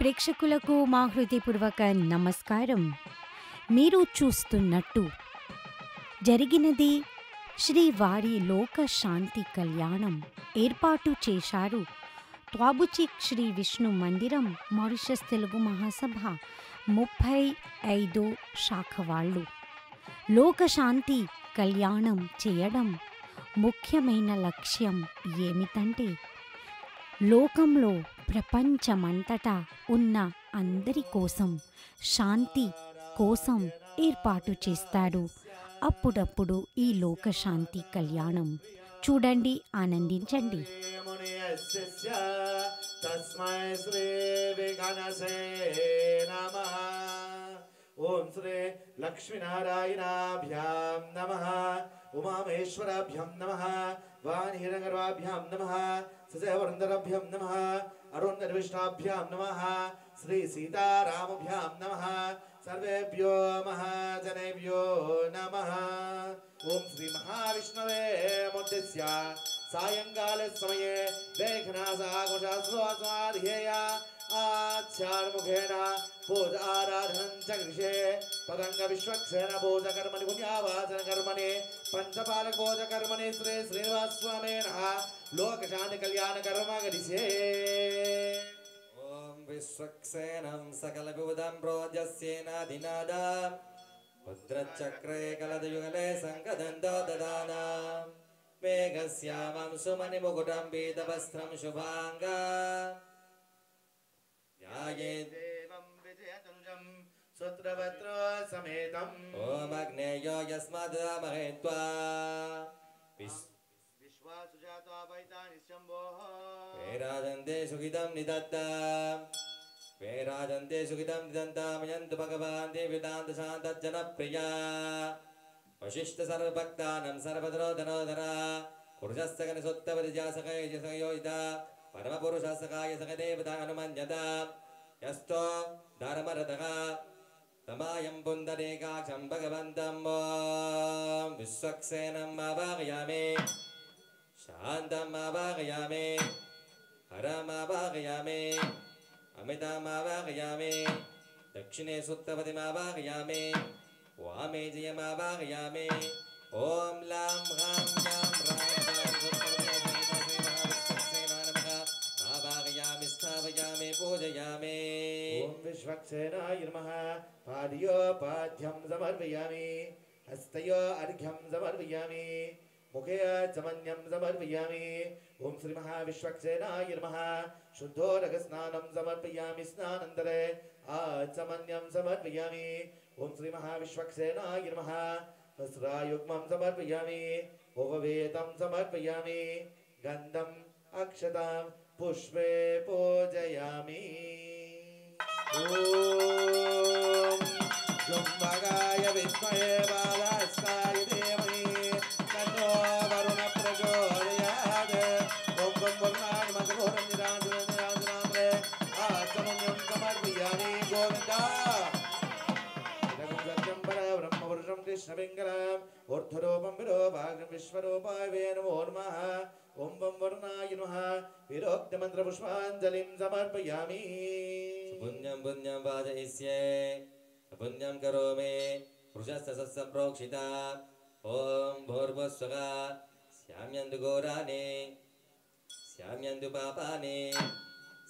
ప్రేక్షకులకు మా హృదయపూర్వక నమస్కారం. మీరు చూస్తున్నట్టు జరిగినది శ్రీవారి లోక శాంతి కళ్యాణం ఏర్పాటు చేశారు త్వాబుచిక్ శ్రీ విష్ణు మందిరం మారిషస్ తెలుగు మహాసభ 35 శాఖ వాళ్ళు. లోకశాంతి కళ్యాణం చేయడం ముఖ్యమైన లక్ష్యం ఏమిటంటే లోకంలో ప్రపంచమంతటా ఉన్న అందరి కోసం శాంతి కోసం ఏర్పాటు చేస్తారు. అప్పుడప్పుడు ఈ లోకశాంతి కళ్యాణం చూడండి, ఆనందించండి. ఓం శ్రీ లక్ష్మీనారాయణాభ్యాం నమః, ఉమామేశ్వరాభ్యాం నమః, వాణిహిరణగర్వాభ్యాం నమః, సజయవరుందరాభ్యాం నమః, అరుణర్విష్టాభ్యాం నమః, శ్రీ సీతారామభ్యాం నమః. సర్వేభ్యో మహాజనేభ్యో నమః. ఓం శ్రీ మహావిష్ణవే ముద్దిశ్య సాయంకాల సమయే దేఘనాసాఘోషాస్వాధ్యేయ ఆచార్ముఖేన పూజ ఆరాధనం చ గృహే తదంగ విశ్వక్సేన పూజ కర్మణి పుణ్యావాచన కర్మణి పంచపాలక పూజ కర్మణి శ్రీ శ్రీనివాస స్వామిన లోకశాంతి కళ్యాణ కర్మ గరిసే. ఓం విశ్వక్సేనం సకల విబుధం ప్రోజస్యేనాధినాదాం భద్రచక్రే కలదయుగలే సంకదంతో దదానా మేఘశ్యామం సుమని ముకుటం పీతవస్త్రం శుభాంగా దేవం విజయతుల్యం సుత్రవత్ర సమేతం. ఓం అగ్నేయో యస్మాదమహే త్వా విశ్వాసుజాతాపైతానిశంభోః వేరాజంతే సుఖితం నిదత్తాం వేరాజంతే సుఖితం నిదంతామయంతు భగవాన్ దేవిదాంత శాంతజ్జన ప్రియా వశిష్ఠ సర్వభక్తానం సర్వధనోధనోధర పురుషస్సగన సొత్తవరిజాసకయోయిత పరమపురుషస్సకాయ సకదేవతా హనుమన్యత యస్తో ధర్మరథః తమాయం పుండరీకాక్షం భగవంతం ఓం విశ్వక్సేనం ఆవాహయామి శాంతం ఆవాహయామి హరం ఆవాహయామి అమితం ఆవాహయామి దక్షిణే సుత్తపతిమావాహయామి వామే జయమావాహయామి. ఓం లాం హ్రాం యాం హ్రాం ఆవాహయామి స్థాపయామి పూజయామి. ఓం విశ్వక్సేనాయ నమః. పాద్యోపాధ్యం సమర్పయామి, హస్తయో అర్ఘ్యం సమర్పయామి, ముఖే చమన్యం సమర్పయామి. ఓం శ్రీ మహావిశ్వక్సేనాయ నమః. శుద్ధోదక స్నానం సమర్పయామి, స్నానంతరే ఆచమన్యం సమర్పయామి. ఓం శ్రీ మహావిశ్వక్సేనాయ నమః. వస్త్రాయుగ్మం సమర్పయామి, ఉపవేతం సమర్పయామి, గంధం అక్షతాం పుష్పే పూజయామి. ఓం జుంబగాయ విద్మహే బాలాస్తాయ ధీమహి తన్నో వరుణ ప్రచోదయాత్. ఓం గం వర్ణాని మధురం నిరాజనాంద్రే ఆచమన్యం సమర్పయామి. గోవింద సత్యం పరబ్రహ్మ పురుషం కృష్ణపింగళం ఊర్ధ్వరూపం విరూపాగ్రం విశ్వరూపాయ వే నమో నమః. ఓం వం వరుణాయ నమః. విరోక్త మంత్ర పుష్పాంజలిం సమర్పయామి. పుణ్యం పుణ్యం వాజయిష్యే పుణ్యం కరోమి పురుషస్య సంప్రోక్షిత. ఓం భూర్భువః శ్యామ్యందు ఘోరాని శ్యామ్యందు పాపాని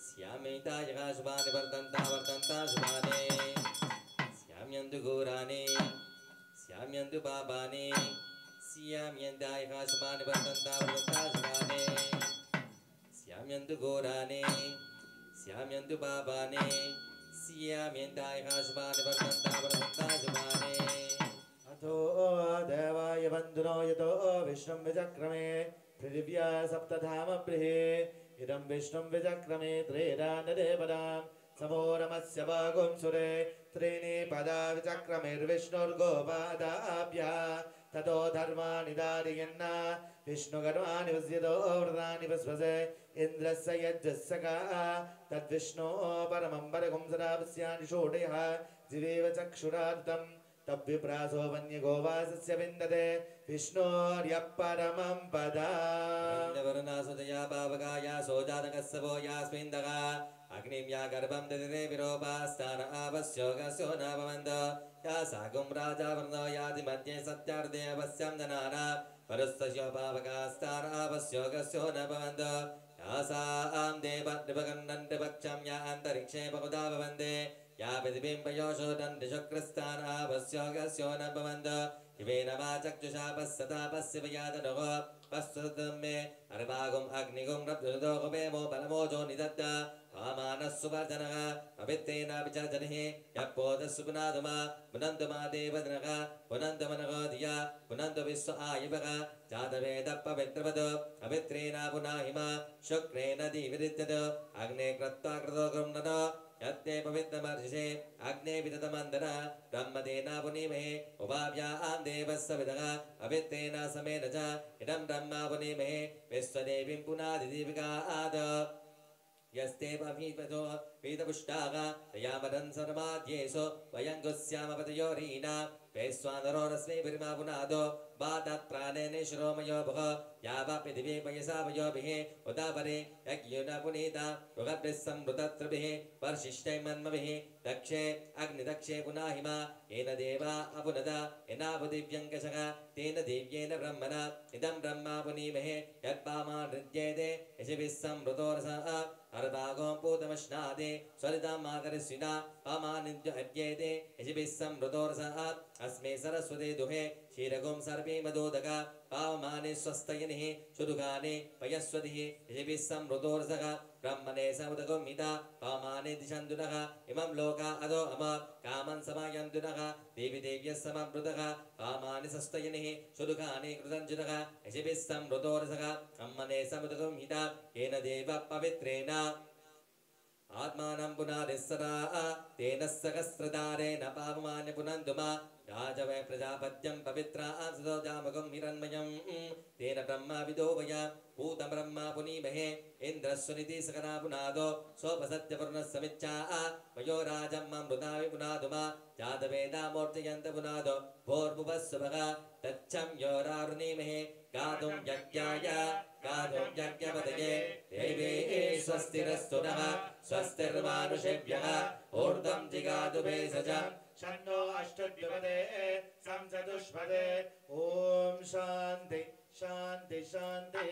శ్యామేతాయ శుభాని వర్తంతా వర్తంతా శుభాని శ్యామ్యందు ఘోరాని శ్యామ్యందు పాపాని శ్యామ్యంతాయ శుభాని వర్తంతా వర్తంతా శుభాని శ్యామ్యందు ఘోరాని శ్యామ్యందు పాపాని శ్యామ్యంతాయ శుభాని వర్తంతా వర్తంతా శుభాని. అథో దేవాయ బంధునో యతో విష్ణుం విచక్రమే పృథివ్యా సప్తధామ బృహే ఇదం విష్ణుం విచక్రమే త్రేరానదేపదాం సమో నమస్య వాగుంసురే త్రీణి పదా విచక్రమేర్విష్ణుర్గోపాదాభ్యా తతో ధర్మాని దారయన్న విష్ణుగర్వాణి వస్యతో వ్రతాని వస్వసే ఇంద్రస్య యజ్జస్సకా తద్విష్ణో పరమం పరగం సదా పశ్యాని షోడయః జివేవ చక్షురాదతం तद्विप्रासो वन्यगोवासस्य विन्दते विष्णोर्यः परमं पदम् वरुणासुतया पावकाया सोजातकस्सवो यास्मिन्दगा अग्निं या गर्भं ददिते विरोपास्तान आवस्योगस्यो न भवन्त या सागुं राजा वृन्दो याति मध्ये सत्यार्धे अवस्यं दनाना परस्तस्यो पावकास्तान आवस्योगस्यो न भवन्त या सा आं देवनृपकन्नन्त्रपक्षं या अन्तरिक्षे बहुधा भवन्ते या प्रतिबिम्बयोषोदन्ति शुक्रस्तान आवस्योगस्यो न भवन्त इवेन वा चक्षुषा पश्यता पश्यवयातनः पश्यतं मे अर्भागुम् अग्निगुं रब्धुदो कुपेमो बलमोजो निदत्त आमानः सुवर्धनः पवित्रेणाभिचर्जनिः यः पोतस्सु पुनादुमा पुनन्तु मा देवदनः पुनन्तु मनः धिया पुनन्तु विश्व आयुवः जातवेदः पवित्रवत् पवित्रेण पुनाहिमा शुक्रेण दिविरित्यत् अग्ने कृत्वा कृतो गृह्णत यत्ते पवित्रमर्षिषे अग्ने विदतमन्दर ब्रह्मतेन पुनीमहे उभाव्या आं देवस्य विदः पवित्रेण समेन च इदं ब्रह्मा पुनीमहे विश्वदेवीं पुनादिदीपिकाद यस्ते पवीपतो पीतपुष्टाः तयामदन् सर्वाद्येषु वयं गुस्यामपतयोरीना वैश्वानरो रश्मि परिमा पुनादो बाधत्राणेन शिरोमयो भुः यावा पृथिवी पयसा वयोभिः उदापरे यज्ञुना पुनीता भुगभिः संवृतत्रिभिः वर्षिष्ठै मन्मभिः दक्षे अग्निदक्षे पुनाहिमा येन देवा अपुनद येनापुदिव्यङ्कषः तेन दिव्येन ब्रह्मणा इदं ब्रह्मा पुनीमहे यद्पामा नृत्येते यशिभिः संवृतोरसः अर्भागों पूतमश्नादे स्वरितां मातरिस्विना पामानिद्य अद्येते यशिभिः संवृतोरसः अस्मे सरस्वते दुहे क्षीरगुं सर्पे मदोदका पावमाने स्वस्तयनिः शुदुगाने पयस्वतिः यशिभिः संवृतोरसः ब्रह्मणे समुदगुं हिता पावमाने दिशन्तुनः इमं लोका अदो अम कामन् समायन्तुनः देवी देव्यः समवृतः पावमाने स्वस्तयनिः शुदुगाने कृतञ्जुनः यशिभिः संवृतोरसः ब्रह्मणे समुदगुं हिता येन देवः पवित्रेण आत्मानं पुनादिस्सरा तेन सहस्रधारेण पावमान्य पुनन्दुमा राजवै प्रजापत्यं पवित्रा आंसतो जामगं हिरण्मयं तेन ब्रह्मा विदो वया भूतं ब्रह्मा पुनीमहे इन्द्रस्वनिति सकना पुनादो सोपसत्यवरुणः समिच्छा वयो राजं मां मृदावि पुनादुमा जातवेदा मूर्तयन्त पुनादो भोर्भुवस्वभः तच्छं योरारुणीमहे गातुं यज्ञाय गातुं यज्ञपतये देवे स्वस्तिरस्तु नः स्वस्तिर्मानुषेभ्यः ऊर्ध्वं जिगातु भेषजम् शन्नो अष्टद्युपदे संसदुष्पदे ॐ शान्ति शान्ति शान्ति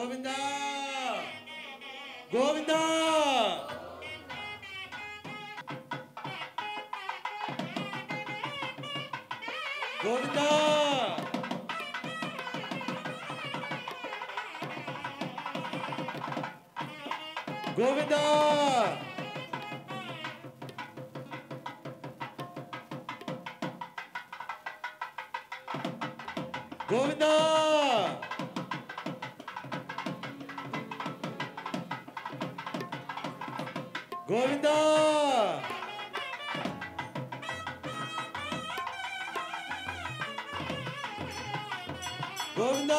గోవింద గోవింద గోవింద గోవింద గోవింద గోవింద గోవింద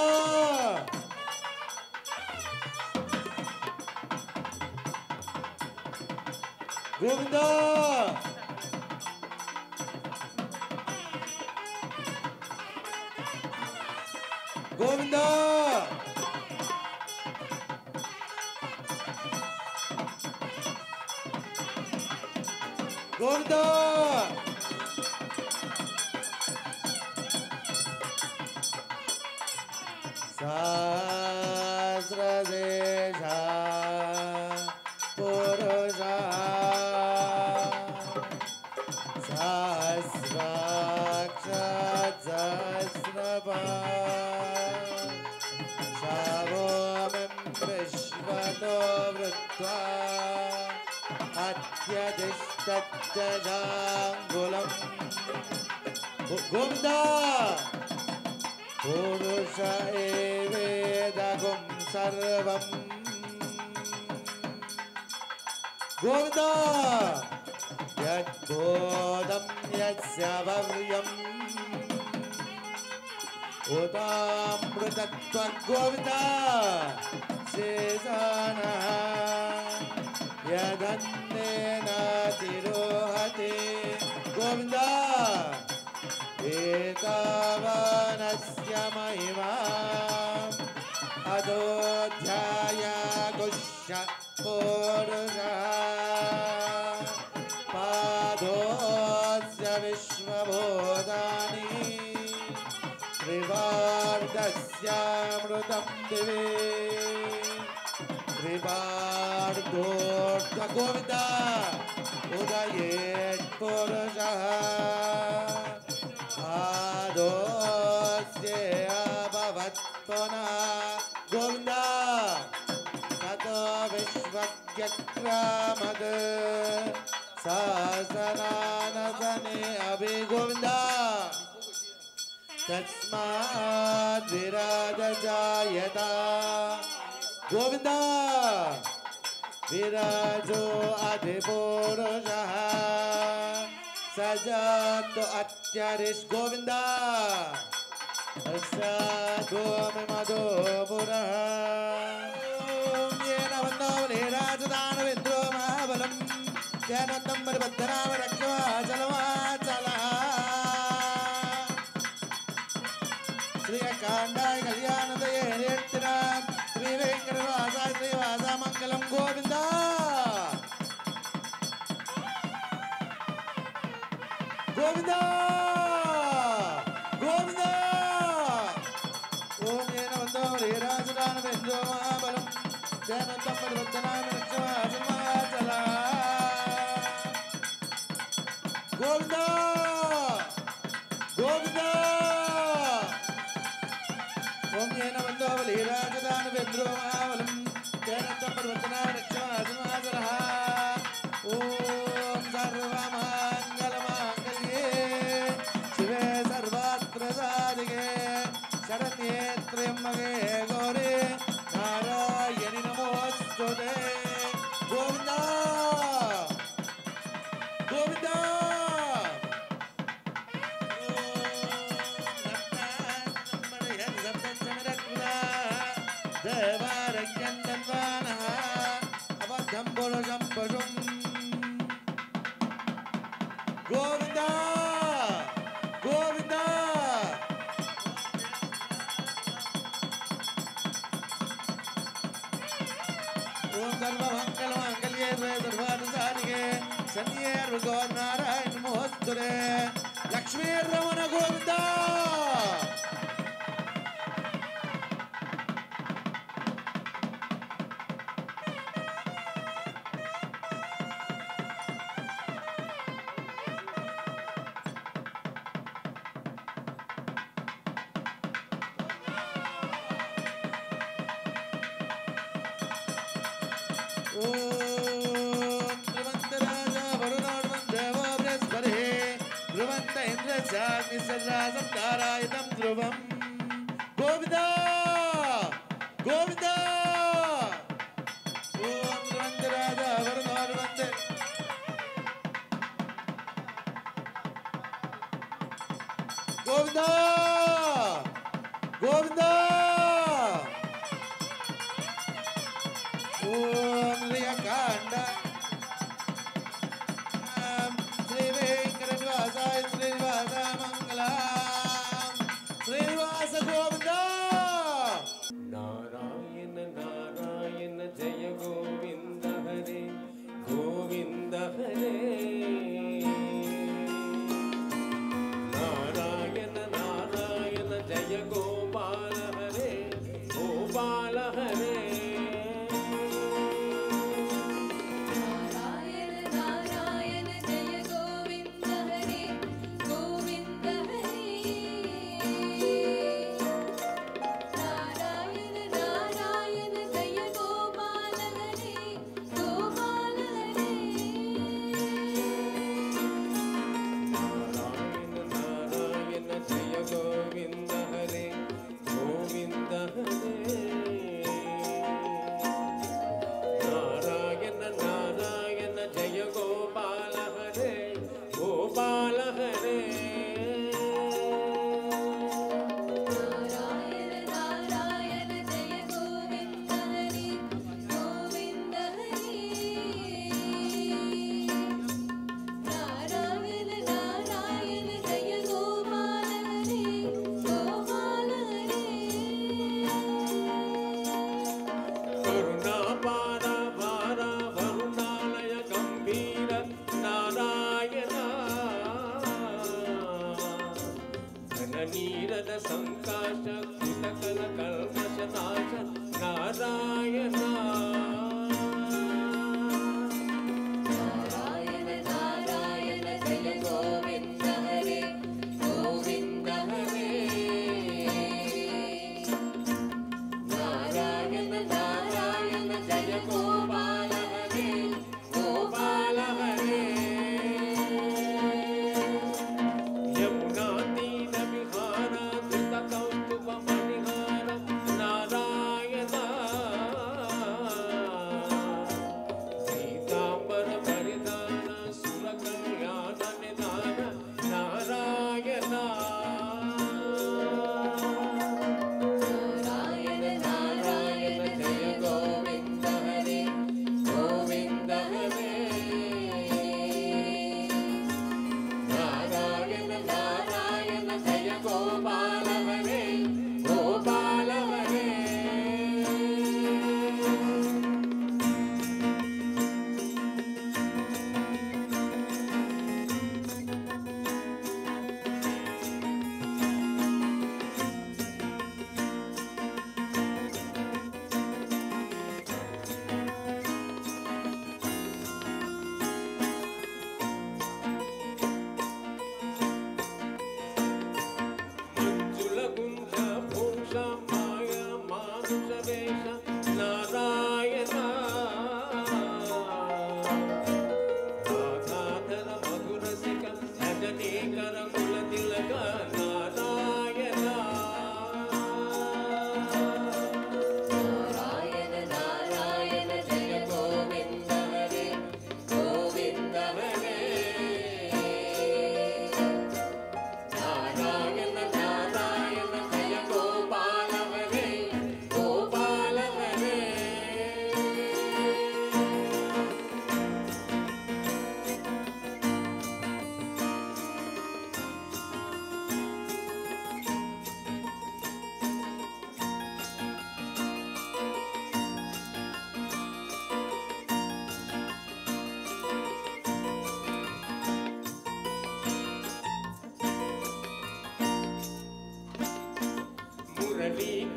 గోవింద గోవింద గోవింద సహస్రదేశ పురుష సహస్రాక్ష సహస్రపాద్ సర్వమిం విశ్వతో వృత్వా అత్యధిష్టజాంగులం గోవింద పురుష ఏవేదగుం సర్వం గోవింద యద్బోధం యస్య భవ్యం ఉదామృతత్వం గోవింద శేషానః యదన్నేన తిరోహతి గోవింద ఏతావానస్య మహిమా అదోధ్యాయ గుష్య పురుషః పాదోస్య విశ్వబోధాని త్రివార్ధస్యామృతం దివి త్రివార్ధోర్ధ గోవింద ఉదయేత్ పురుషః ఆదోస్యేభవత్ పునః గోవింద తతో విశ్వజ్ఞక్రామద్ సహస్రానసనే అభి గోవింద తస్మాద్ విరాజ జాయత గోవింద విరాజో అధిపురుషః సజాతో అత్యరిష్ గోవింద తస్యాధోమి మధోపురః ఏన వందోవలే రాజదానవేంద్రో మహాబలం తేనోత్తం పరిబద్ధనామ రక్షమాచలమాచలః శ్రీకాండాయ కళ్యాణదయే నేత్రాం శ్రీ వెంకటవాసాయ శ్రీవాస మంగళం గోవింద గోవింద గోవింద ఓం ఏన వందో శ్రీరాజదానవేంద్రో మహాబలం తేనోత్తం పరిబద్ధనామ రక్షమాచలమాచలః గోవింద గోవింద ఓం ఏన వందో శ్రీరాజదానవేంద్రో మహాబలం తేనోత్తం పరిబద్ధనామ రక్షమాచలః ఓం సర్వమంగళమాంగళ్యే శివే సర్వాత్మసాధికే శరణ్యే త్ర్యంబకే గౌరీ నారాయణి నమోస్తుతే గోవింద గోవింద దేవారయ్యందన్వానః అబద్ధం పురుషం పశుం గోవింద గోవింద ఓం సర్వమంగళమాంగళ్యే సర్వార్థసాధికే శరణ్యే నారాయణ నమోస్తుతే లక్ష్మీరమణ గోవింద ध्रुवन्त राजा वरुणोर्वं देवो बृहस्पतिः ध्रुवन्त इन्द्रस्याग्निसर्रासं तारायितं ध्रुवम् गोविन्दा गोविन्दा ॐ ध्रुवन्त राजा वरुणोर्वं गोविन्दा गोविन्दा ओम रियकांड श्री वेंकटनिवासाय श्रीनिवास मंगलम श्रीनिवास गोविंदा नारायण नारायण जय गोविंद हरे गोविंद हरे नारायण नारायण जय गोपाल हरे गोपाल हरे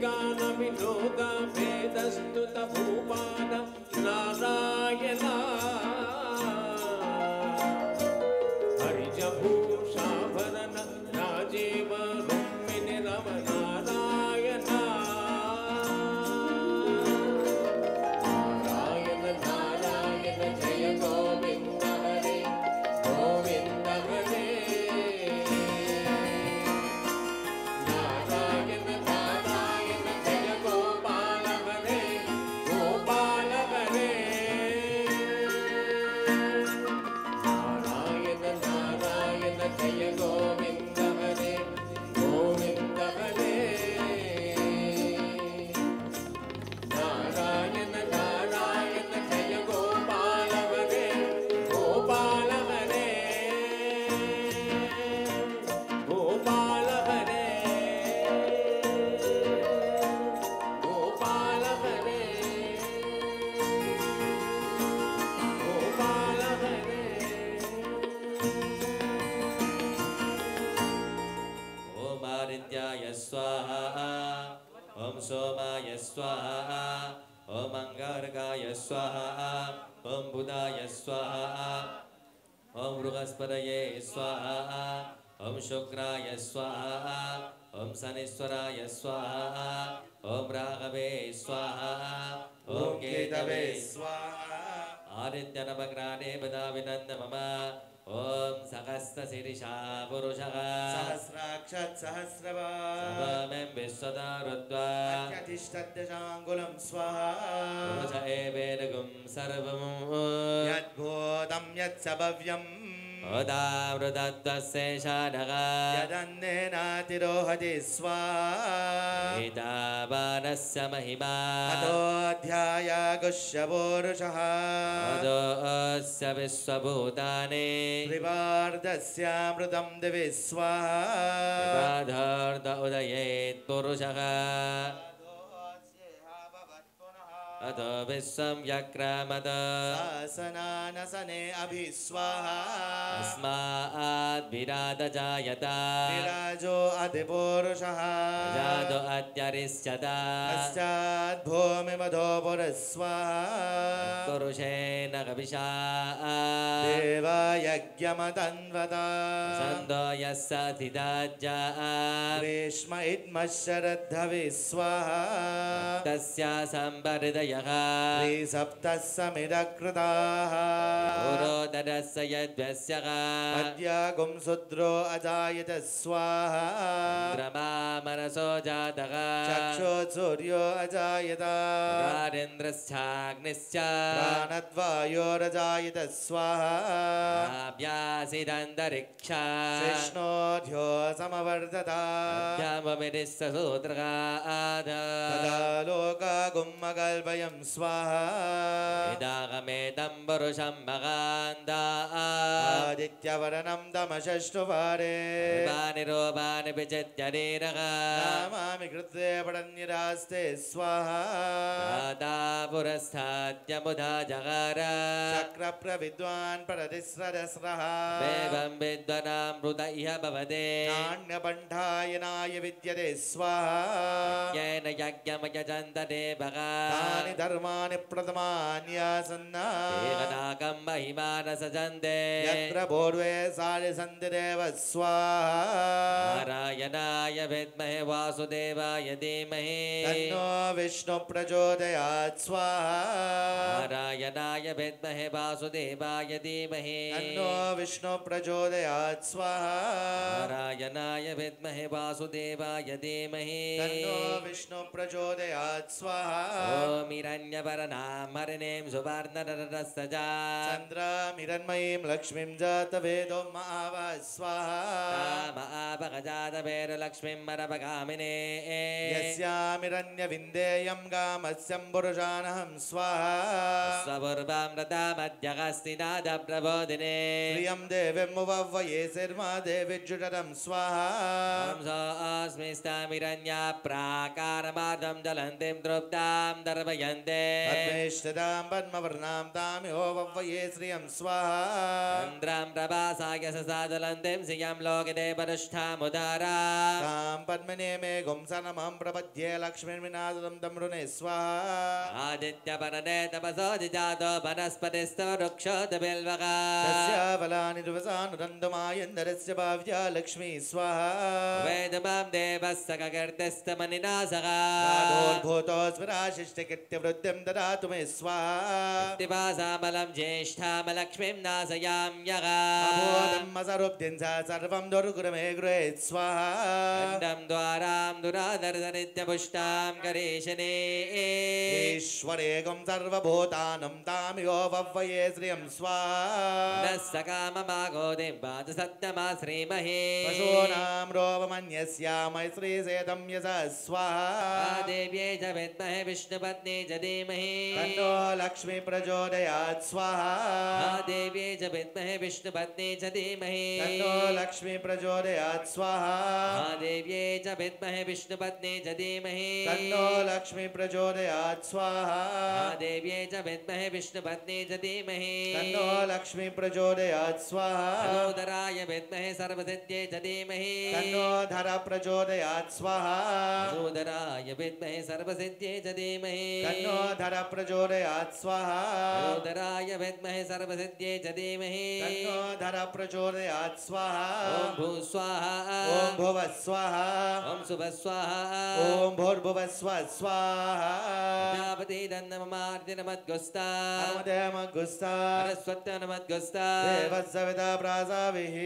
गान विनोद भेदस्तुत भूपान नारायण हरिज भूषाभरण राजीव रुक्मिणी रम नारायण नारायण नारायण ॐ सोमाय स्वाहा ॐ अङ्गारकाय स्वाहा ॐ बुधाय स्वाहा ॐ बृहस्पतये स्वाहा ॐ शुक्राय स्वाहा ॐ शनीश्वराय स्वाहा ॐ राघवे स्वाहा ॐ केतवे स्वाहा आदित्यनवग्राणे पदाविनन्द मम ॐ सहस्रशीर्षा पुरुषः सहस्राक्षत् सहस्रवान् सममें विश्वदा रुद्वा अत्यतिष्ठद्दशाङ्गुलं स्वाहा पुरुष एवेदगुं सर्वम् यद्भूतं यत्सभव्यम् उदावृतत्वशेषानः यदन्नेनातिरोहति स्वाहा एतावानस्य महिमा अतोऽध्यायागुष्यपूरुषः अदोऽस्य विश्वभूतानि त्रिवार्धस्यामृतं दिवि स्वाहा बाधार्थ उदयेत् पुरुषः अतो विश्वं व्यक्रामत शासनानसने अभिस्वाहा अस्मात् विराट जायत विराजो अधिपुरुषः जातो अत्यरिष्यत पश्चात् भूमिमधो पुरस्वाहा पुरुषेण कविषा देवायज्ञमतन्वता छन्दो यस्य स्थिताज्जा ग्रीष्म इद्मशरद्धवि स्वाहा तस्य सम्परिदयः त्रिसप्तः समिदकृताः पुरोदरस्य यद्वस्यः अद्यागुं शूद्रो अजायत स्वाहा रमा मनसो जातः चक्षुसूर्यो अजायत राजेन्द्रश्चाग्निश्च प्राणद्वायोरजायत स्वाहा आभ्यासिदन्तरिक्षा कृष्णोऽध्यो समवर्धत ध्याममिरिस्सूत्रः तदा लोकागुम्मकल्पयं स्वाहा इदागमेदं पुरुषं भगान्ता आदित्यवर्णं तमषष्टुवारे निरूपाणि विचित्यरीरः नामामि कृत्वे पडन्निरास्ते स्वाहा दाता पुरस्थाद्यमुधा जगार चक्रप्रविद्वान् परतिस्रदस्रः एवं विद्वनामृत इह भवते नान्यपण्ठायनाय विद्यते स्वाहा येन यज्ञमयजन्त देवगा तानि धर्माणि प्रथमान्यासन्ना एकनाकं महिमान सजन्ते यत्र पूर्वे सारि सन्ति देव स्वाहा नारायणाय विद्महे वासुदेवाय धीमहि तन्नो विष्णु प्रचोदयात् स्वाहा नारायणाय विद्महे वासुदेवाय धीमहि तन्नो विष्णु प्रचोदयात् स्वाहा नारायणाय विद्महे वासुदेवाय धीमहि तन्नो विष्णु प्रचोदयात् स्वाहा ॐ हिरण्यवर्णां हरिणीं सुवर्णरसजा चन्द्रामिरण्मयीं लक्ष्मीं जातवेदो महाव स्वाहा तामापगजातवेरुलक्ष्मीं मरपगामिने यस्यामिरण्यविन्देयं गामस्यं पुरुषानहं स्वाहा स्वपूर्वामृतामध्यगस्तिनादप्रबोधिने प्रियं देवीमुपह्वये शर्मा देवीज्जुटरं स्वाहा अस्मि स्तामिरण्या प्राकारमार्धं ज्वलन्तीं तृप्तां दर्पयन्ते पद्मेष्ठदां पद्मवर्णां तामिहोपह्वये श्रियं स्वाहा चन्द्रां प्रभासाय ससादलन्तीं श्रियं लोकिते परिष्ठामुदारा तां पद्मने मे गुंसनमं प्रपद्ये लक्ष्मीर्विनादं तमृणे स्वाहा आदित्यपरने तपसो जिजातो वनस्पतिस्तव वृक्षोदबिल्वका तस्य फलानि रुवसानुरन्दमायन्दरस्य भाव्या लक्ष्मी स्वाहा वेदमां देवस्य ककीर्तिस्तमनिनासः प्रादुर्भूतोऽस्मिराशिष्टकृत्यवृत्तिं ददातु मे स्वाहा दिवासामलं ज्येष्ठामलक्ष्मीं नासयाम्यः अबोधम् असरुब्धिं सा सर्वं दुर्गुरु मे गृहेत् स्वाहा खण्डं द्वारां दुरादर्शनित्यपुष्टां करेशने ईश्वरेकं सर्वभूतानं तामिहोपह्वये श्रियं स्वाहा नस्य काममागोदिं वाचसत्यमा श्रीमहे पशूनां रोपमन्यस्यामय श्रीसेदं यशः स्वाहा देव्यै च विद्महे विष्णुपत्नी च धीमहि तन्नो लक्ष्मी प्रचोदयात् स्वाहा देव्यै च विद्महे विष्णुपत्नी च धीमहि तन्नो लक्ष्मी प्रचोदयात् स्वाहा देव्यै च विद्महे विष्णुपत्नी च धीमहि तन्नो लक्ष्मी प्रचोदयात् स्वाहा देव्यै च विद्महे विष्णुपत्नी च धीमहि तन्नो लक्ष्मी प्रचोदयात् स्वाहा तनोदराय विद्महे सर्वसिद्ध्यै च धीमहि तन्नो धर प्रचोदयात् स्वाहा तनोदराय रुद्राय विद्महे सर्वसिद्ध्यै च धीमहि तन्नो धर प्रचोदयात् स्वाहा रुद्राय विद्महे सर्वसिद्ध्यै च धीमहि तन्नो धर प्रचोदयात् स्वाहा ॐ भूः स्वाहा ॐ भुवः स्वाहा ॐ शुभः स्वाहा ॐ भूर्भुवः स्वः स्वाहा प्रजापति दन्नममार्तिनमद्गुस्ता अनमदेमगुस्ता सरस्वत्यनमद्गुस्ता देवस्सविता प्रासाविः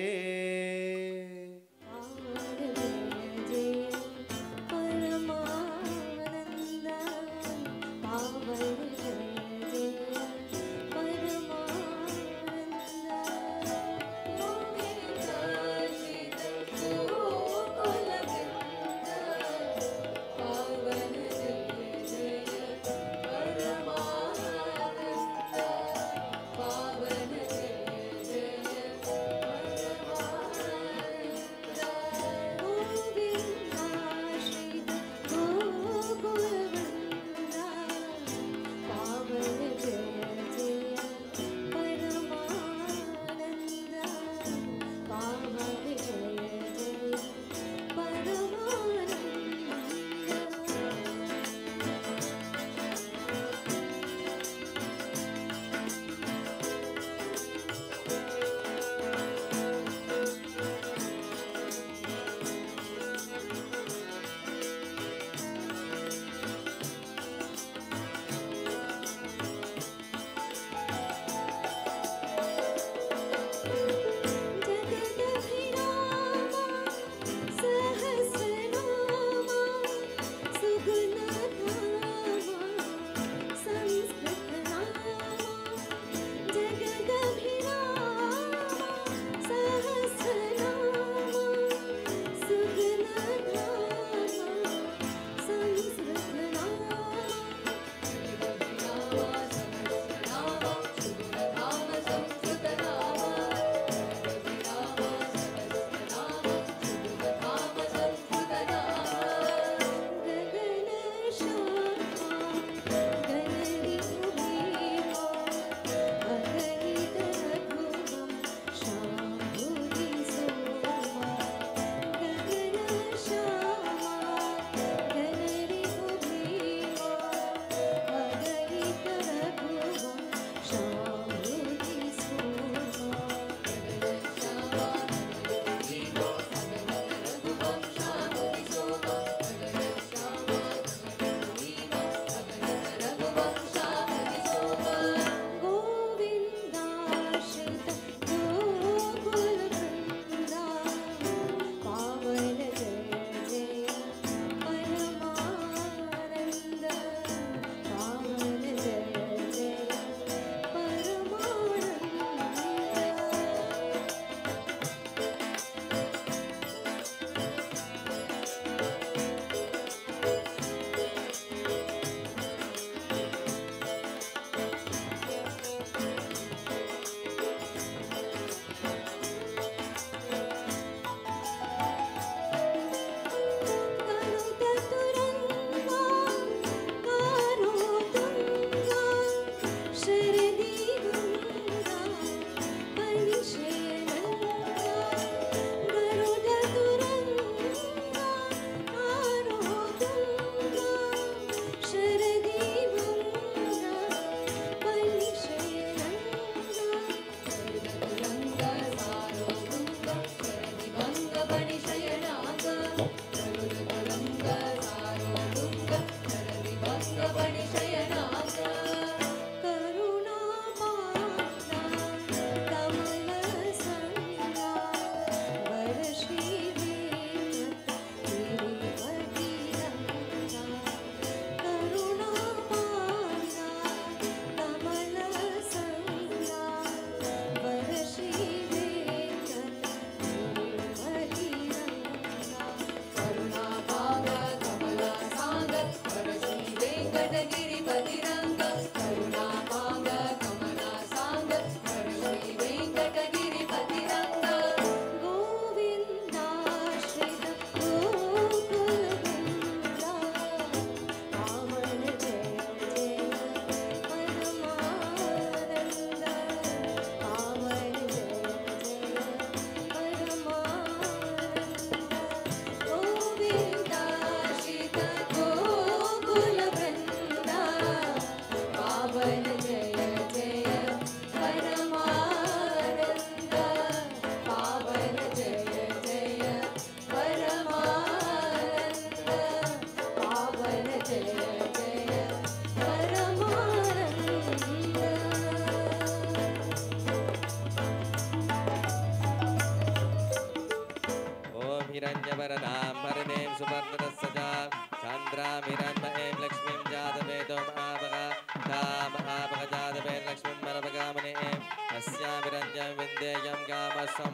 तन्म ऐं लक्ष्मीं जातवेदो महाभगा ताम महाभगा जातवेद लक्ष्मीं मरभगामने ऐं अस्यां विरञ्जं विन्देयं कामस्वं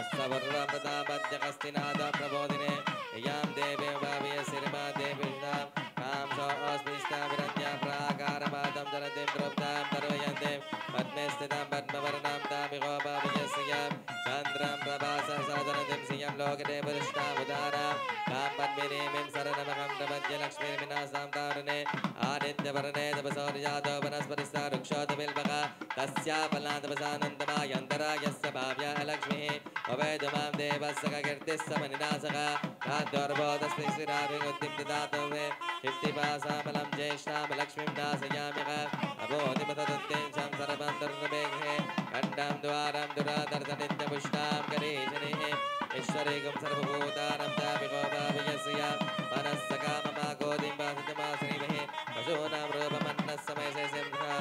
अस्तवर्वमृतापद्यकस्तिनाथ प्रबोधिने यां देवीं भावये श्रीमा देवीनां कां सोऽस्मिस्ता विरञ्जा प्राकारमादं जलतिं द्रौपदां तर्वयन्ते पद्मे स्थितां पद्मवर्णां तामिहो भावये श्रियां चन्द्रं प्रभाससादनतिं श्रियं लोकटे वरिष्ठां उदारां तां पद्मिनीं शरणमहं प्रपद्ये लक्ष्मीर्विनाशां तारुणे आदित्यवर्णे तपसौर्यादो वनस्पतिस्था वृक्षोतबिल्बः तस्या फलान्तपसानन्दमायन्तरा यस्य भाव्या लक्ष्मीः अवैधमां देवस्य कीर्तिस्य मनिनाशः ताद्योर्बोधस्ति श्रीराभिगुद्धिं ददातु मे क्षिप्तिपासामलं ज्येष्ठां लक्ष्मीं नाशयाम्यः अबोधिपतदुत्तें सर्वं दुर्गमेघे खण्डं द्वारं दुरादर्शनित्यपुष्टां करीशनिः ईश्वरीगं सर्वभूतानां ताभिगोभावयस्य मनस्सकाममागोधिं वासितमा श्रीमहि पशूनां रूपमन्नस्समयसे सिंहा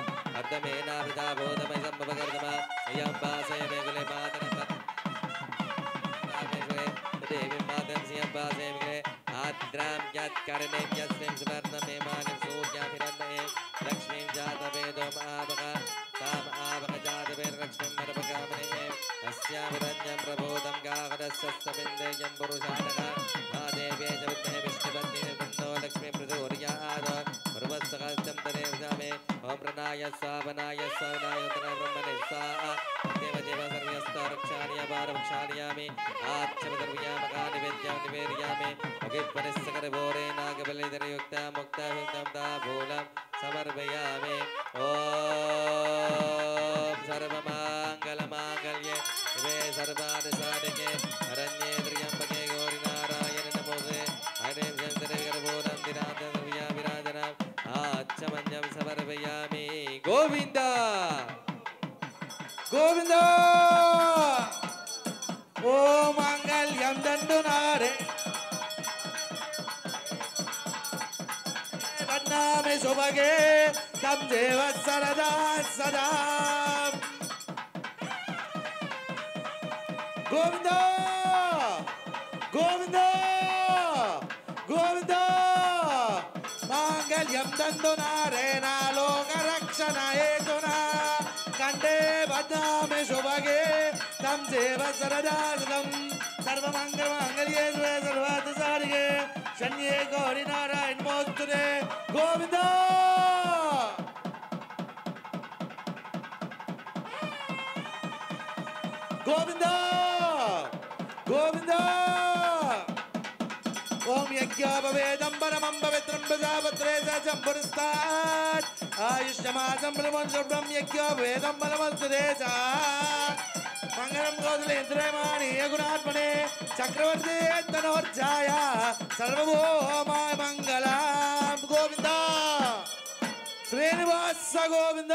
अर्धमेनावृता भूतमय सम्भवकर्दमा यं वासय मे कुले मातरं देवीं मातरं सिंहं वासय मे आद्रां यत्कर्णे यस्मिं सुवर्णमेमानं सूर्याभिरन्मये लक्ष्मीं जातवेदो महाभगा ताम आवह जातवेर्लक्ष्मीं मरभगामने अस्यां विरञ्जं प्रबोधं गाहरस्सस्तमिन्देयं पुरुषाणः महादेवे च विद्महे विष्णुपत्नी निर्बन्धो लक्ष्मी प्रचोदयात् सर्वस्सहस्रं तदेवजामे ॐ प्रणाय स्वावनाय स्वावनाय उत्तराय ब्रह्मणे स्वाहा देव देव सर्वस्ता रक्षाणि अपारवक्षाणयामि आच्छमदर्वयामका निवेद्यां निवेदयामि अगिपनिस्सकरभोरे नागबलिधरयुक्ता मुक्तायुक्तं ताम्बूलं समर्पयामि ॐ सर्वमङ्गलमाङ्गल्ये शिवे सर्वार्थसाधिके शरण्ये त्र्यम्बके गौरीनारायणे नमोस्तुते हरिं शङ्करगर्भोरं विराजनं आच्छमन्यं समर्पयामि गोविन्द गोविंद ओ मांगल्यं दंडुनारे बन्नामे सुभगे तम देव सरदा सदा गोविंद गोविंद गोविंद मांगल्यं दंडुनारे नालोकरक्षणाहेतुना कंडे बद्नामे शुभगे तम देव सरदासदं सर्वमंगलमांगल्ये शिवे सर्वार्थसाधिके शरण्ये गौरी नारायण नमोस्तुते गोविंद गोविंद गोविंद ओम यज्ञोपवेदं परमं पवित्रं प्रजापत्रे चम्पुरस्तात् आयुष्यमासं ब्रह्मं यज्ञोपवेदं परमस्तुते च मंगलम कौशलेन्द्रमाणि गुणात्मने चक्रवर्ती तनोर्जाय सर्वभौमाय मंगलम गोविंद श्रीनिवास गोविंद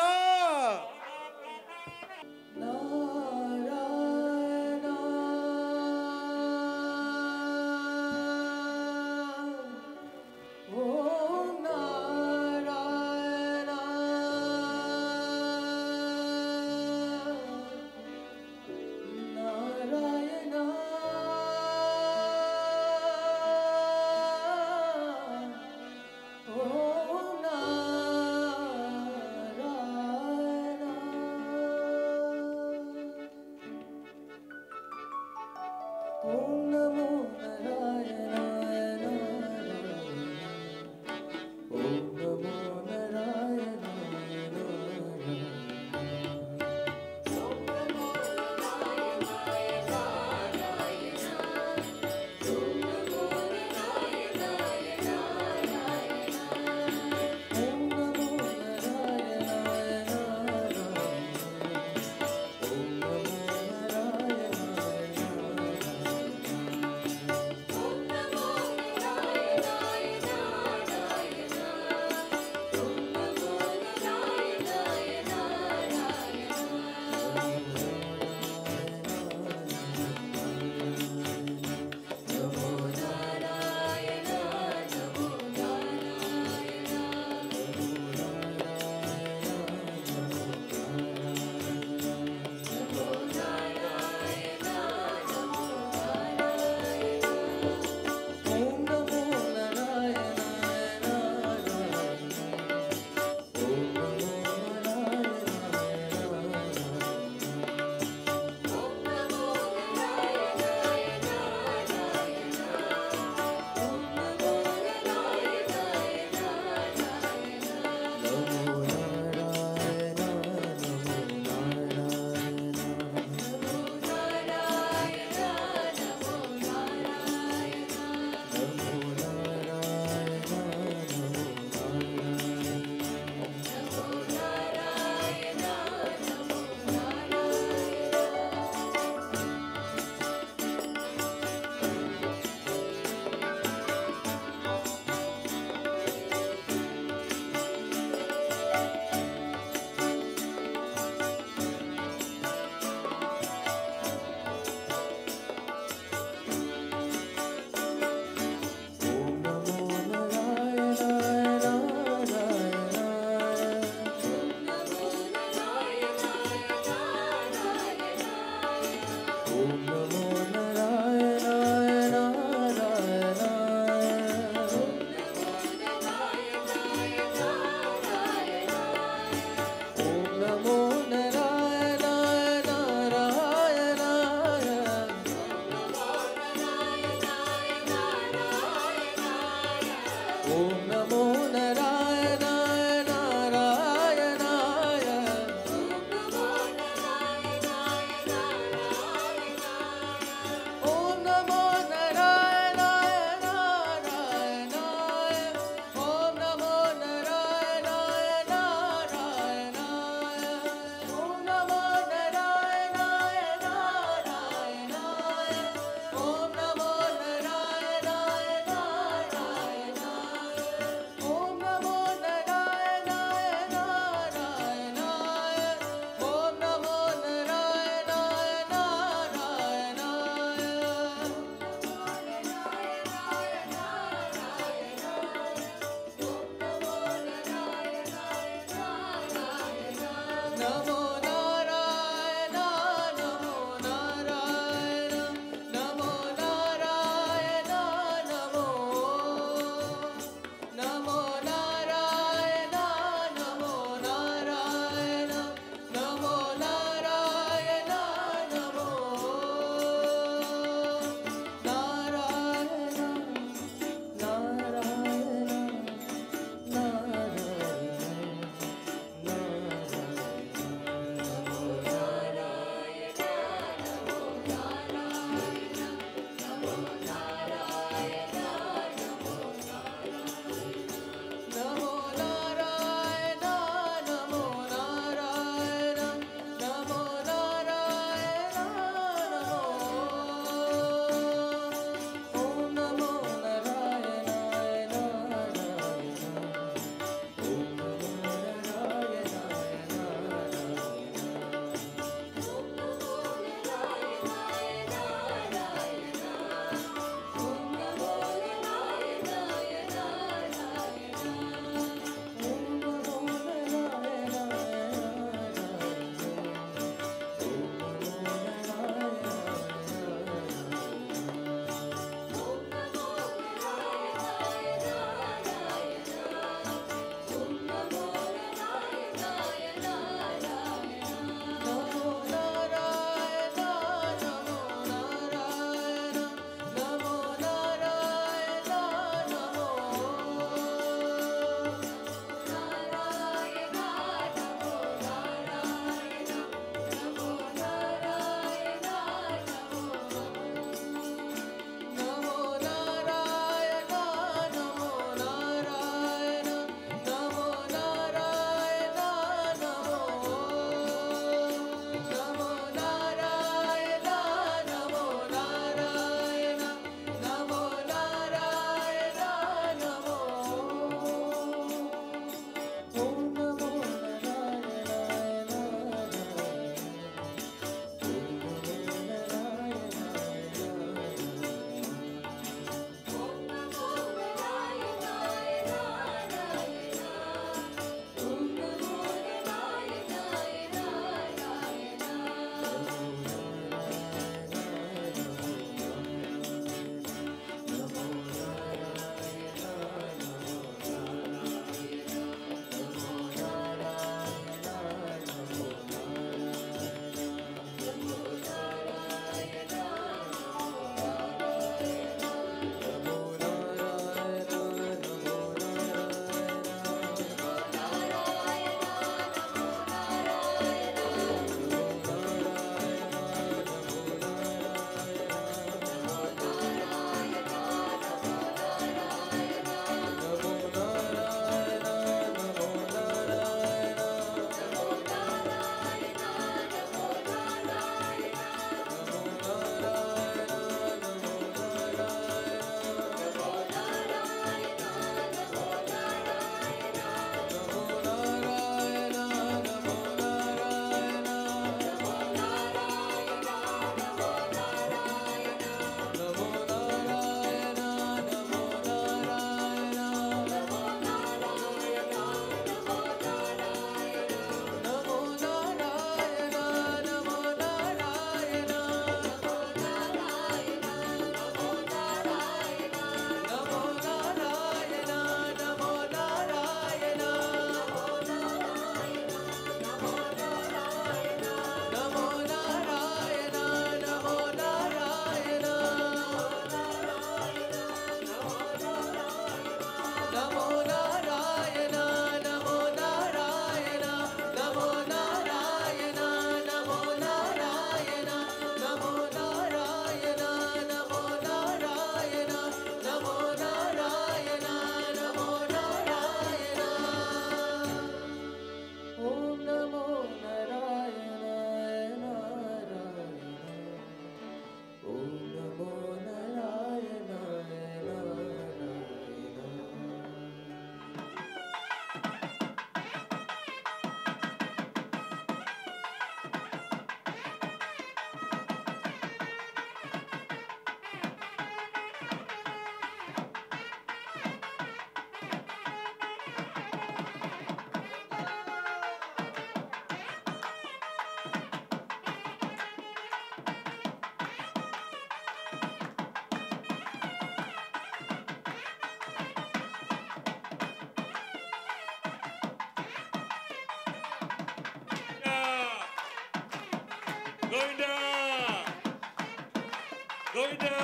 Thank you.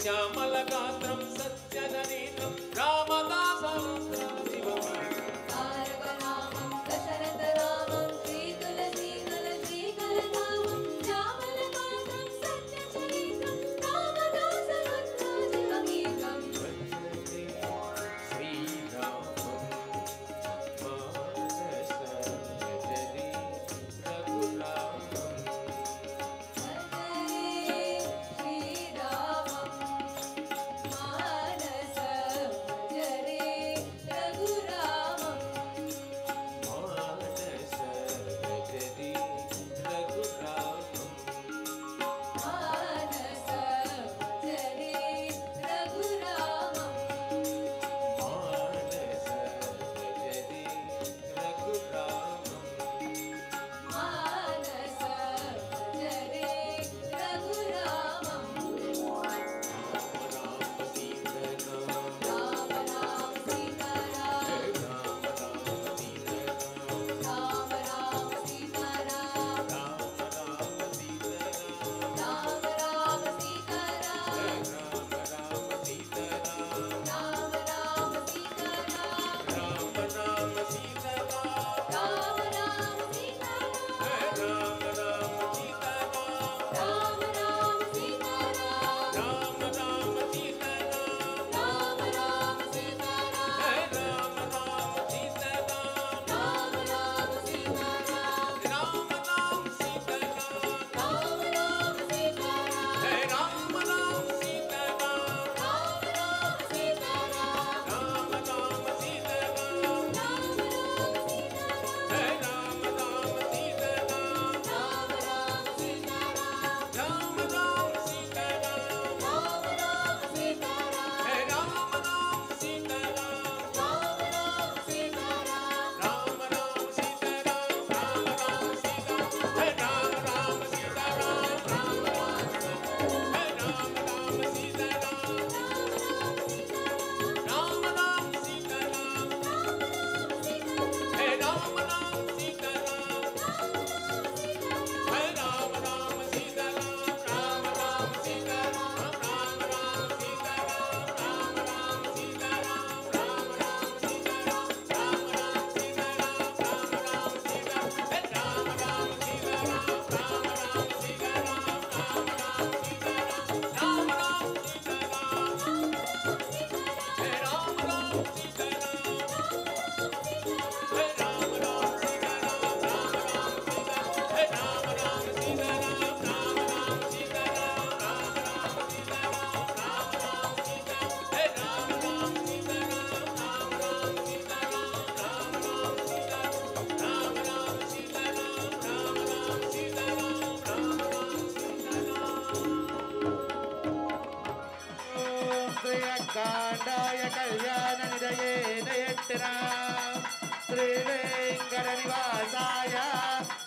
శ్యామలగాత్రం సత్యగణితం గోవిందాయ కళ్యాణ నిదయే నయట్టినా శ్రీవేంకట నివాసాయ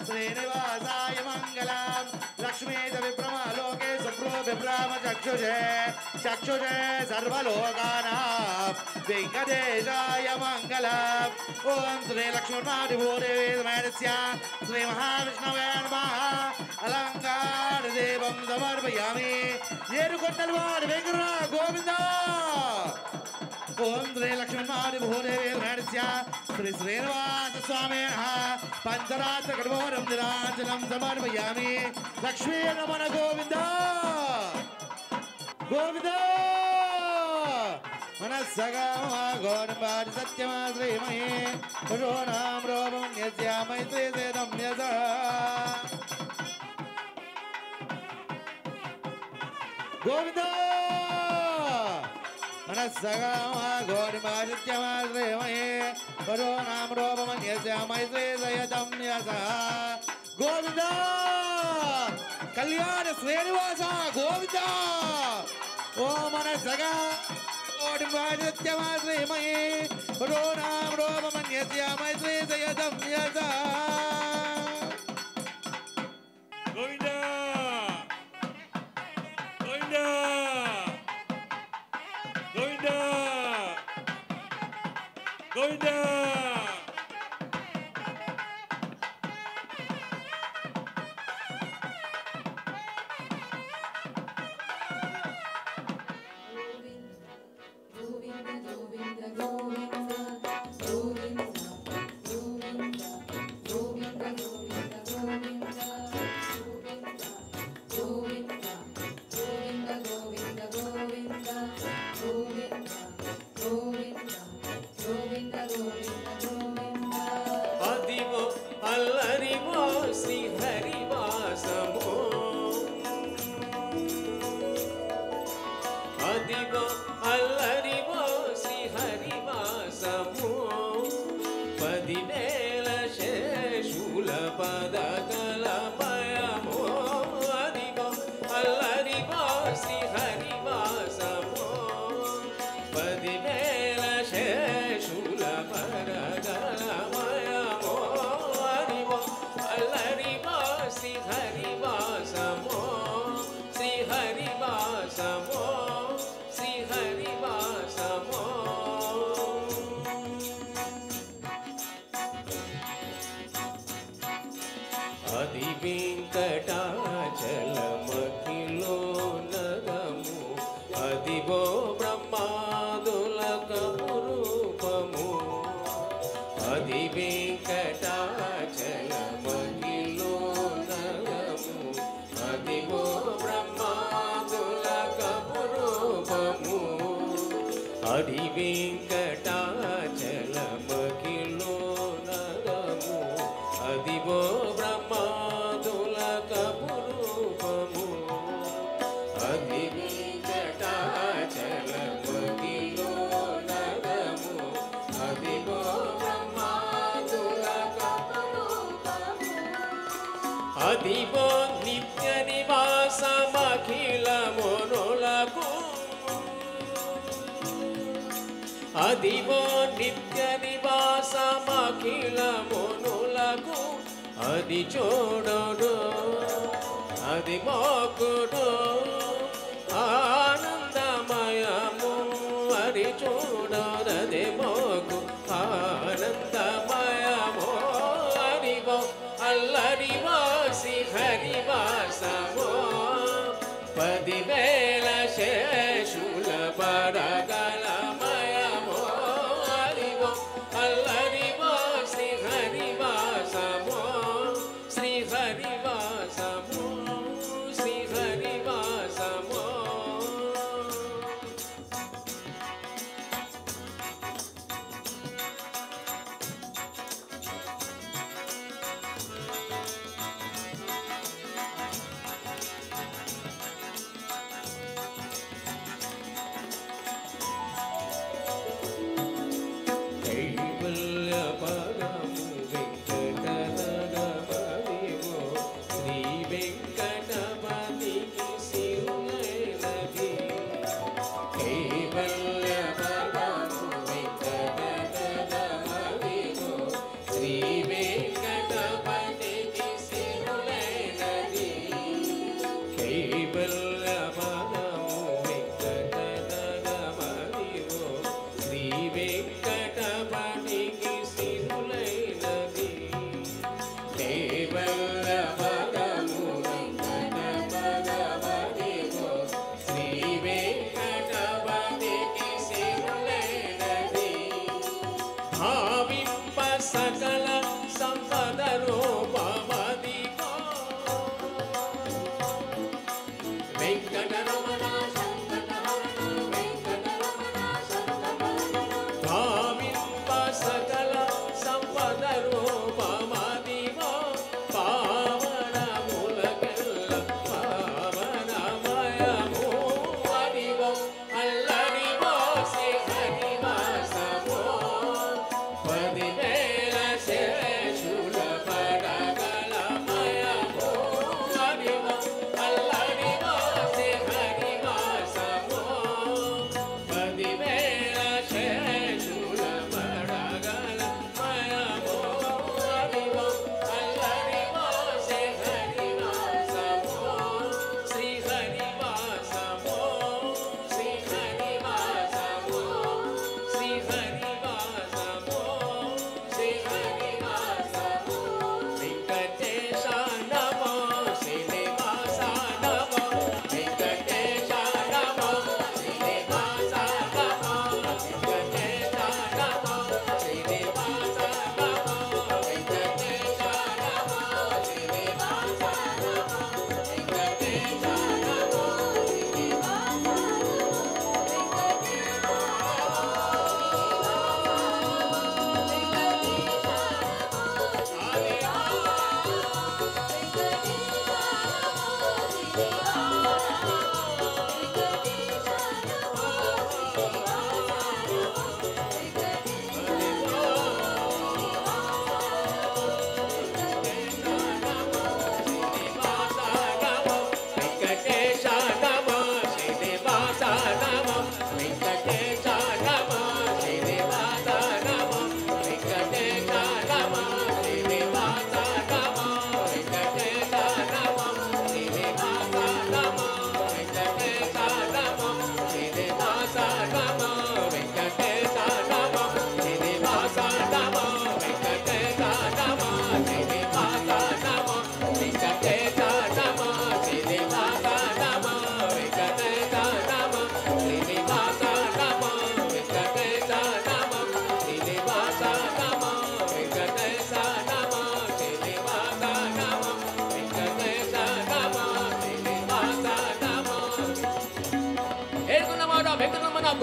శ్రీనివాసాయ మంగళం లక్ష్మీద విభ్రమ లోకే సుప్రో విభ్రామ చక్షుషే చక్షుషే సర్వలోకానాం వెంకటేశాయ మంగళం ఓం శ్రీ లక్ష్మీనాథిభూదేవే సమేతస్య శ్రీ మహావిష్ణవే నమః అలంకార దేవం సమర్పయామి ఏరుకొండల వాడు వెంకట గోవిందా ఓం శ్రీ లక్ష్మీనాథిభూదేవే సమేతస్య శ్రీ శ్రీనివాస స్వామే పంచరాత్ర కఠోరం నిరాంజనం సమర్పయామి లక్ష్మీ రమణ గోవింద గోవింద మనస్సగమా గోణపాటి సత్యమా శ్రీమహే పురోణాం రోమం యస్యామై శ్రీసేదం యస గోవింద మనస్సగమా గోణపాటి సత్యమా శ్రీమహే పురోణాం రోమం యస్యామై శ్రీసేదం యస గోవింద కళ్యాణ శ్రీనివాస గోవింద ఓ మనస్సగా శ్రీమయే రోనాం రోమమన్యస్యామై శ్రీసేదం యస గోవింద గోవింద గోవింద గోవింద అదివో నిత్య నివాసమఖిల మునులకు అదివో నిత్య నివాసమఖిల మునులకు అది చూడడు అది మోకుడు ఆనందమయము అది చూడదది మోకు ఆనందమయము అదివో అల్లరివాసి హరివాసమో పదివేల శేషుల పరగలమయమో అదివో అల్లరివాసి హరివాసమో శ్రీ హరివాసమో శ్రీ హరివాసమో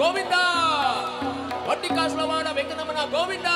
గోవింద వడ్డీ కాసుల వాడ వెంకటరమణ గోవింద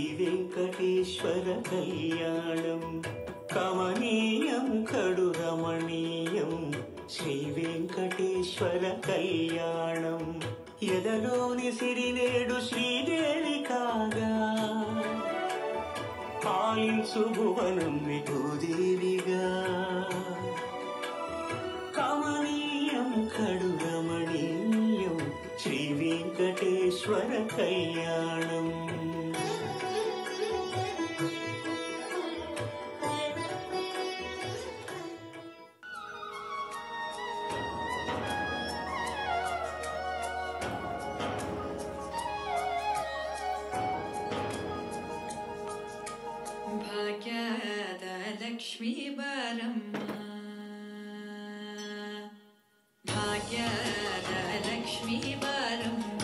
శ్రీవేంకటేశ్వర కళ్యాణం కమనీయం కడు రమణీయం శ్రీవేంకటేశ్వర కళ్యాణం ఎదలోని సిరినేడు శ్రీదేవి కాగా పాలించు భువనం విభూదేవిగా కమనీయం కడు రమణీయం శ్రీవేంకటేశ్వర కళ్యాణం ಲಕ್ಷ್ಮೀ ಬಾರಮ್ಮ ಭಾಗ್ಯದ ಲಕ್ಷ್ಮೀ ಬಾರಮ್ಮ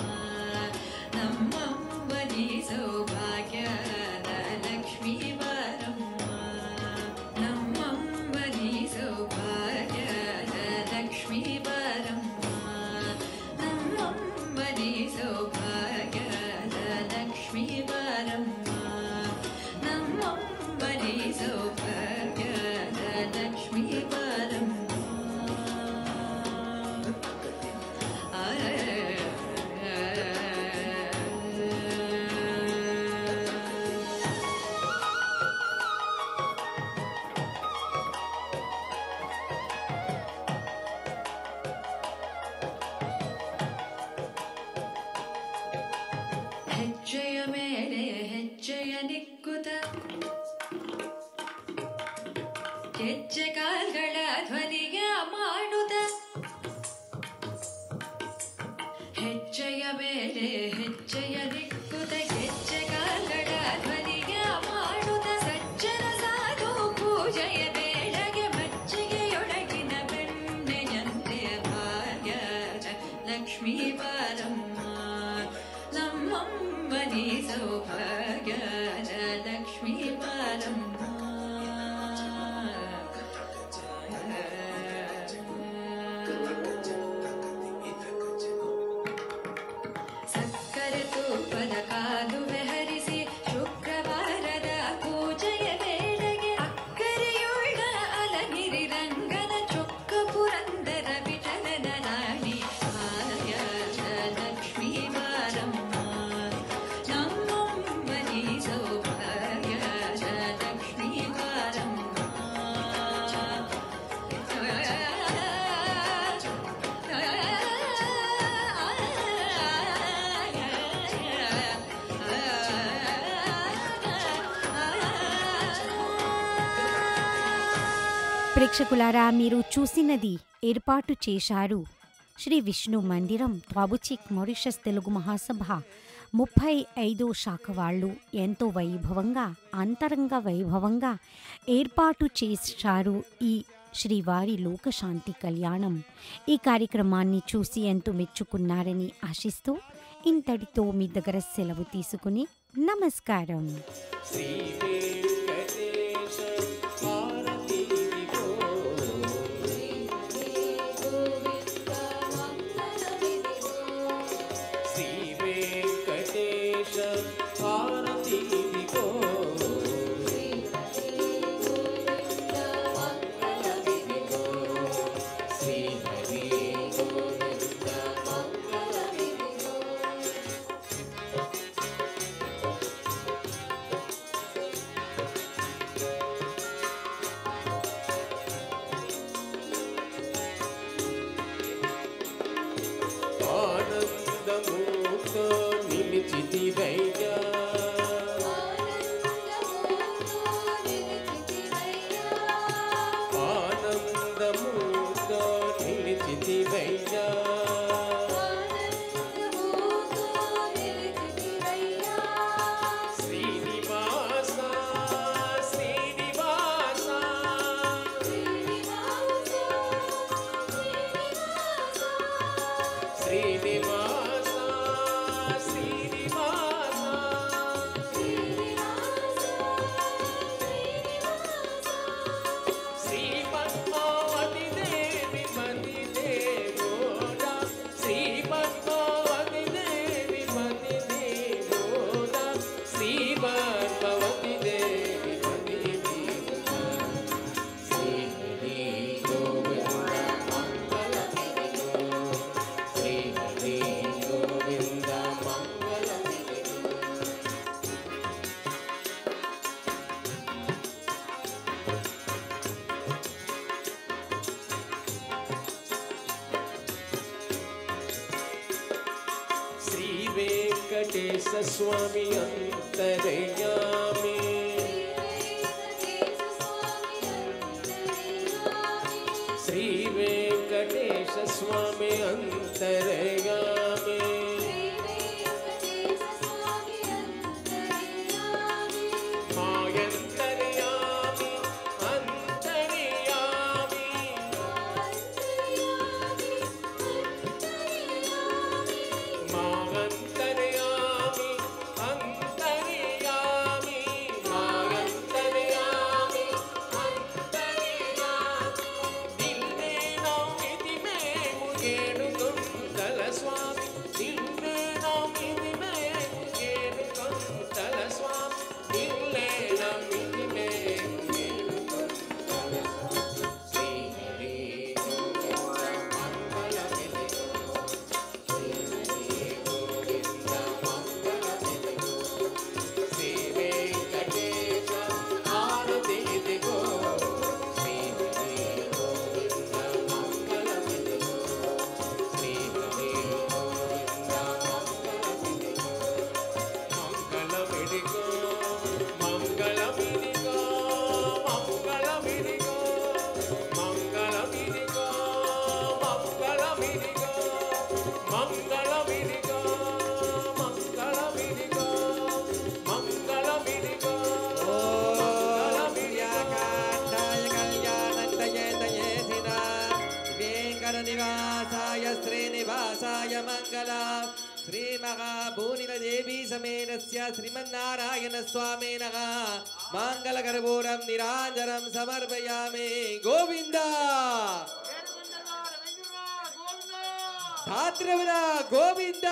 ನಮ್ಮಮ್ಮನಿ ಸೌಭಾಗ್ಯದ ಲಕ್ಷ್ಮೀ ಬಾರಮ್ಮ ನಮ್ಮಮ್ಮನಿ ಸೌಭಾಗ್ಯದ ಲಕ್ಷ್ಮೀ ಬಾರಮ್ಮ ನಮ್ಮಮ್ಮನಿ ಸೌಭಾಗ್ಯದ ಲಕ್ಷ್ಮೀ ಬಾರಮ್ಮ ನಮ್ಮಮ್ಮನಿ ಸೌಭಾಗ್ಯದ ಲಕ್ಷ್ಮೀ ಬಾರಮ್ಮ ಹೆಜ್ಜೆಯ ಮೇಲೆ ಹೆಜ್ಜೆಯ ನಿಕ್ಕುತ ಹೆಜ್ಜೆ ಕಾಲ್ಗಳ ಧ್ವನಿಯ ಮಾಡುತ್ತ ಹೆಜ್ಜೆಯ ಮೇಲೆ ಹೆಜ್ಜೆಯ ನಿಕ್ಕುತ ಹೆಜ್ಜೆ ಕಾಲ್ಗಳ ಧ್ವನಿಯ ಮಾಡುತ್ತ ಸಜ್ಜನ ಸಾಧು ಪೂಜೆಯ ಬೇಳೆಗೆ ಮಜ್ಜಿಗೆಯೊಳಗಿನ ಬೆಣ್ಣೆಯಂತೆ ಭಾಗ್ಯದ ಲಕ್ಷ್ಮೀ ಬಾರಮ್ಮ ನಮ್ಮಮ್ಮನಿ ಸೌಭಾಗ್ಯದ ಲಕ್ಷ್ಮೀ ಬಾರಮ್ಮ ಸಕ್ಕರೆ ತೂಪದ ಕಾಲುವೆ ಹರಿಸಿ ಶುಕ್ರವಾರದ ಪೂಜೆಯ ವೇಳೆಗೆ ಅಕ್ಕರೆಯುಳ್ಳ ಅಲಗಿರಿ ರಂಗನ ಚೊಕ್ಕ ಪುರಂದರ ವಿಠಲನ ರಾಣಿ ಭಾಗ್ಯದ ಲಕ್ಷ್ಮೀ ಬಾರಮ್ಮ ನಮ್ಮಮ್ಮನಿ ಸೌಭಾಗ್ಯದ ಲಕ್ಷ್ಮೀ ಬಾರಮ್ಮ ప్రేక్షకులారా, మీరు చూసినది ఏర్పాటు చేశారు శ్రీ విష్ణు మందిరం త్వాబుచిక్ మారిషస్ తెలుగు మహాసభ 35 శాఖ వాళ్ళు ఎంతో వైభవంగా అంతరంగ వైభవంగా ఏర్పాటు చేశారు ఈ శ్రీవారి లోకశాంతి కళ్యాణం. ఈ కార్యక్రమాన్ని చూసి ఎంతో మెచ్చుకున్నారని ఆశిస్తూ ఇంతటితో మీ దగ్గర సెలవు తీసుకుని నమస్కారం. वेंकटेश स्वामी अंतरयामी श्री वेंकटेश स्वामी अंतरयामी मायंतरयामी ఏడుకొండల స్వామి నిన్నే నమ్మితిమే ఏడుకొండల స్వామి నిన్నే నమ్మితిమే ఏడుకొండల స్వామి శ్రీహరి గోవింద మంగళమిది శ్రీహరి గోవింద మంగళమిది శ్రీ వెంకటేశ ఆరతి దిగో శ్రీహరి గోవింద మంగళమిది శ్రీహరి గోవింద మంగళమిదిగో మంగళమిదిగో మంగళమిదిగో మంగళమిదిగో మంగళమిదిగో మంగళమిదిగో మంగళమిదిగో మంగళమిదిగో निवासाय श्रीनिवासाय मङ्गलम् श्रीमहाभूनिलदेवी समेतस्य श्रीमन्नारायण स्वामिनः मङ्गलकर्पूरं निराञ्जनं समर्पयामि गोविन्द धात्रवरा गोविन्द